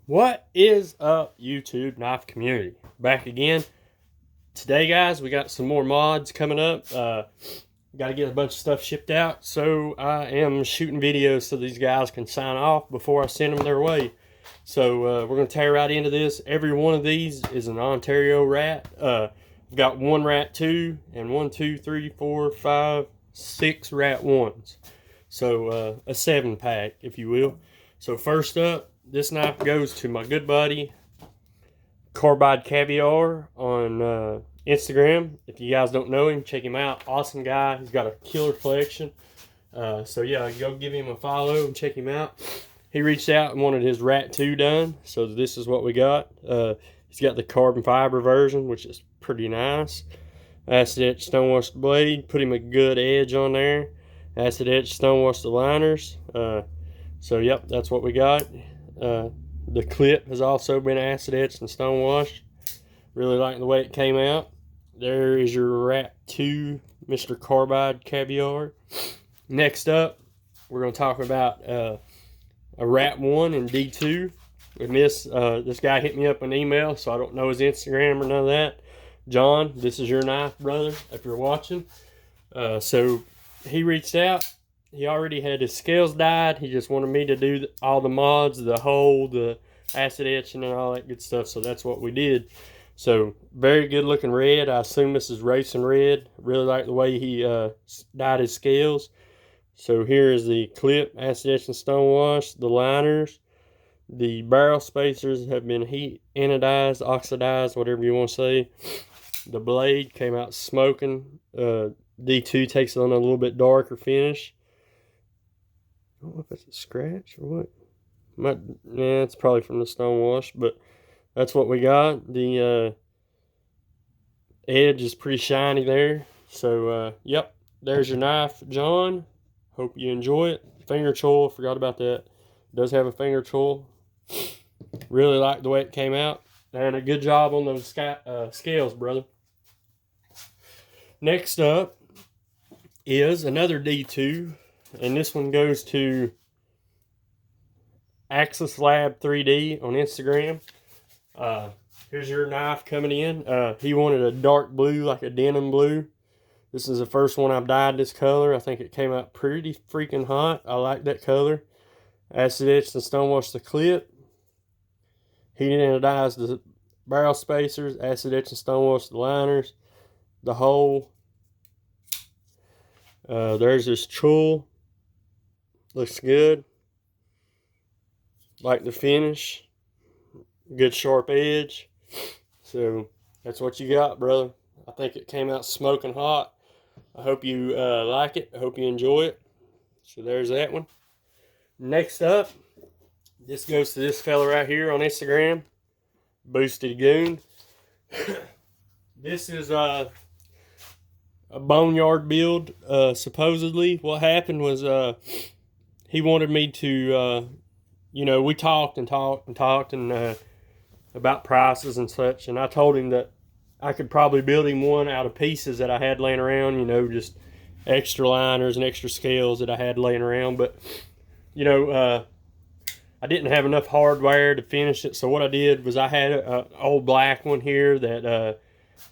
What is up, YouTube knife community? Back again. Today, guys, we got some more mods coming up. Got to get a bunch of stuff shipped out, so I am shooting videos so these guys can sign off before I send them their way. So we're going to tear right into this. Every one of these is an Ontario rat. We've got one rat 2 and 1, 2, 3, 4, 5, 6 rat 1s. So a 7-pack, if you will. So first up, this knife goes to my good buddy Carbide Caviar on Instagram. If you guys don't know him, check him out. Awesome guy. He's got a killer collection. So yeah, go give him a follow and check him out. He reached out and wanted his Rat 2 done. So this is what we got. He's got the carbon fiber version, which is pretty nice. Acid etch stonewashed blade. Put him a good edge on there. Acid etch stonewashed the liners. So yep, that's what we got. The clip has also been acid etched and stonewashed. Really like the way it came out. There is your Rat 2, Mr. Carbide Caviar. Next up, we're going to talk about a Rat 1 and D2. And this guy hit me up an email, so I don't know his Instagram or none of that. John, this is your knife, brother, if you're watching. So he reached out. He already had his scales dyed. He just wanted me to do all the mods, the hole, the acid etching, and all that good stuff. So that's what we did. So very good looking red. I assume this is racing red. Really like the way he dyed his scales. So here is the clip, acid etched and stonewash, the liners. The barrel spacers have been heat anodized, oxidized, whatever you want to say. The blade came out smoking. D2 takes on a little bit darker finish. I don't know if it's a scratch or what. Yeah, it's probably from the stonewash, but that's what we got. The edge is pretty shiny there. So, yep, there's your knife, John. Hope you enjoy it. Finger choil, forgot about that. It does have a finger choil. Really like the way it came out. And a good job on those scales, brother. Next up is another D2. And this one goes to Axis Lab 3D on Instagram. Here's your knife coming in. He wanted a dark blue, like a denim blue. This is the first one I've dyed this color. I think it came out pretty freaking hot. I like that color. Acid etched and stonewashed the clip. Heat anodized the barrel spacers. Acid etched and stonewashed the liners. The hole. There's this choil. Looks good. Like the finish. Good sharp edge. So that's what you got, brother. I think it came out smoking hot. I hope you like it. I hope you enjoy it. So there's that one. Next up, this goes to this fella right here on Instagram. Boosted Goon. This is a Boneyard build. Supposedly what happened was he wanted me to, we talked about prices and such, and I told him that I could probably build him one out of pieces that I had laying around, just extra liners and extra scales that I had laying around, but, I didn't have enough hardware to finish it, so what I did was I had an old black one here that,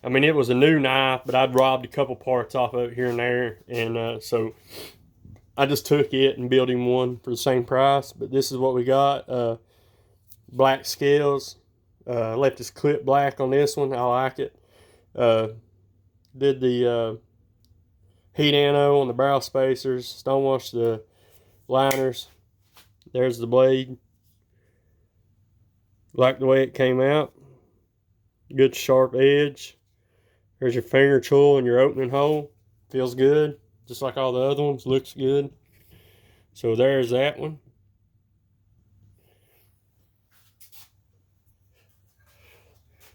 it was a new knife, but I'd robbed a couple parts off of it here and there, and so I just took it and built him one for the same price. But this is what we got. Black scales. Left this clip black on this one. I like it. Did the heat ano on the barrel spacers. Stonewashed the liners. There's the blade. Like the way it came out. Good sharp edge. There's your finger choil and your opening hole. Feels good. Just like all the other ones, looks good. So there's that one.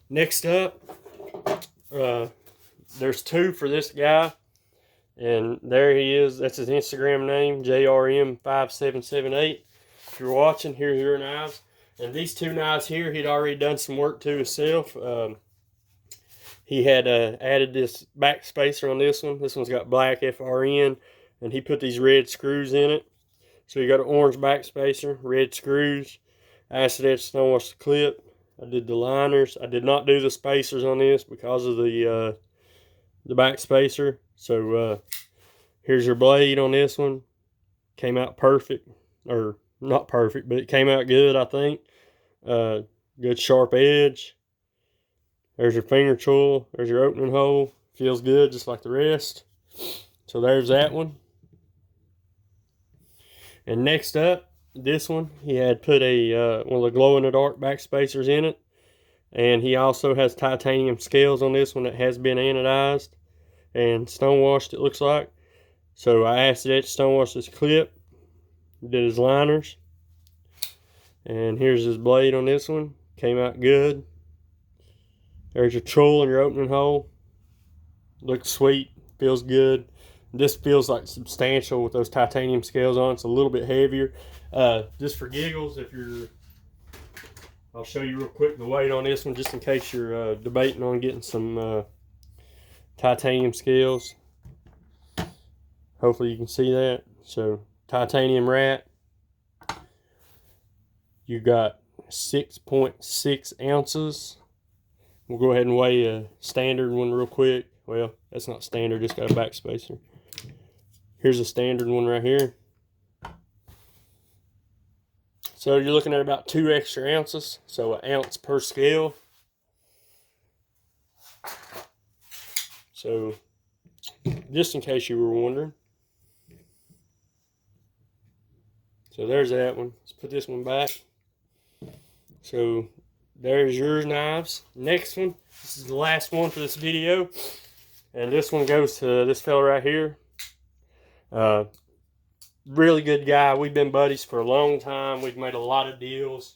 Next up, there's 2 for this guy. And there he is. That's his Instagram name, JRM5778. If you're watching, here's your knives. And these 2 knives here, he'd already done some work to himself. He had added this back spacer on this one. This one's got black FRN, and he put these red screws in it. So you got an orange back spacer, red screws, acid etched stonewash the clip. I did the liners. I did not do the spacers on this because of the back spacer. So here's your blade on this one. Came out perfect, or not perfect, but it came out good, I think. Good sharp edge. There's your finger tool. There's your opening hole. Feels good just like the rest. So there's that one. And next up, this one, he had put a one of the glow-in-the-dark back spacers in it. And he also has titanium scales on this one that has been anodized and stonewashed, it looks like. So I acid etched stonewashed this clip. Did his liners. And here's his blade on this one. Came out good. There's your tool and your opening hole. Looks sweet. Feels good. This feels like substantial with those titanium scales on. It's a little bit heavier. Just for giggles, I'll show you real quick the weight on this one, just in case you're debating on getting some titanium scales. Hopefully you can see that. So titanium rat. You got 6.6 ounces. We'll go ahead and weigh a standard one real quick. Well, that's not standard, it's got a back spacer. Here's a standard one right here. So you're looking at about 2 extra ounces, so an ounce per scale. So just in case you were wondering. So there's that one. Let's put this one back. So there's your knives. Next one, this is the last one for this video. And this one goes to this fella right here. Really good guy. We've been buddies for a long time. We've made a lot of deals.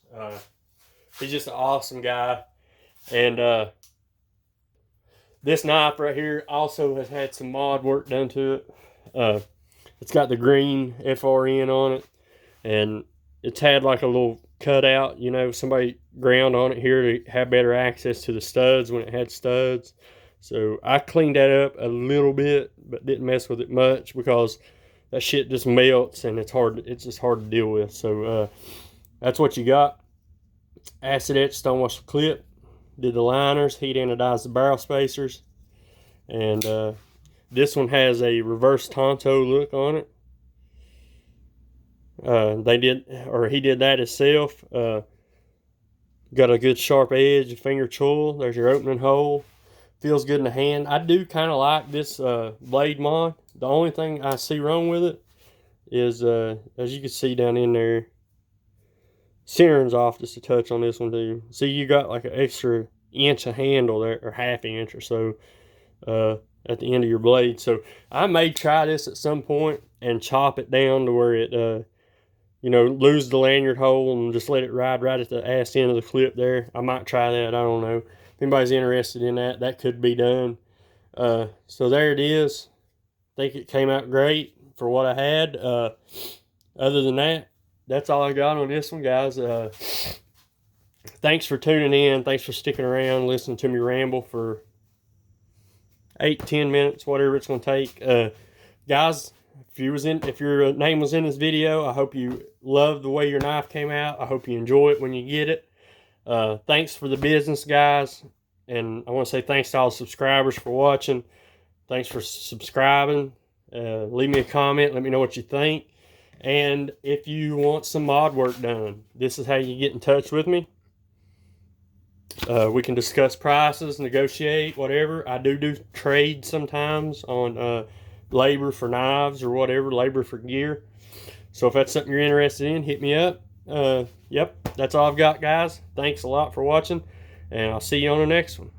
He's just an awesome guy. And this knife right here also has had some mod work done to it. It's got the green FRN on it. And it's had like a little cutout, you know, somebody ground on it here to have better access to the studs when it had studs. So I cleaned that up a little bit, but didn't mess with it much because that shit just melts and it's just hard to deal with. So that's what you got. Acid etched stonewash clip. Did the liners, heat anodized the barrel spacers. And this one has a reverse tanto look on it. He did that himself. Got a good sharp edge, a finger tool. There's your opening hole. Feels good in the hand. I do kind of like this blade mod. The only thing I see wrong with it is, as you can see down in there, centering's off just a touch on this one too. See, you got like an extra inch of handle there, or ½ inch or so, at the end of your blade. So I may try this at some point and chop it down to where it, you know, lose the lanyard hole and just let it ride right at the ass end of the clip there. I might try that. I don't know. If anybody's interested in that, that could be done. So there it is. I think it came out great for what I had. Other than that, that's all I got on this one, guys. Thanks for tuning in. Thanks for sticking around, listening to me ramble for 8-10 minutes, whatever it's going to take. Guys, if your name was in this video, I hope you love the way your knife came out. I hope you enjoy it when you get it. Thanks for the business, guys. And I want to say thanks to all the subscribers for watching. Thanks for subscribing. Leave me a comment. Let me know what you think. And if you want some mod work done, this is how you get in touch with me. We can discuss prices, negotiate, whatever. I do trade sometimes on labor for knives or whatever, labor for gear. So if that's something you're interested in, hit me up. Yep, that's all I've got, guys. Thanks a lot for watching, and I'll see you on the next one.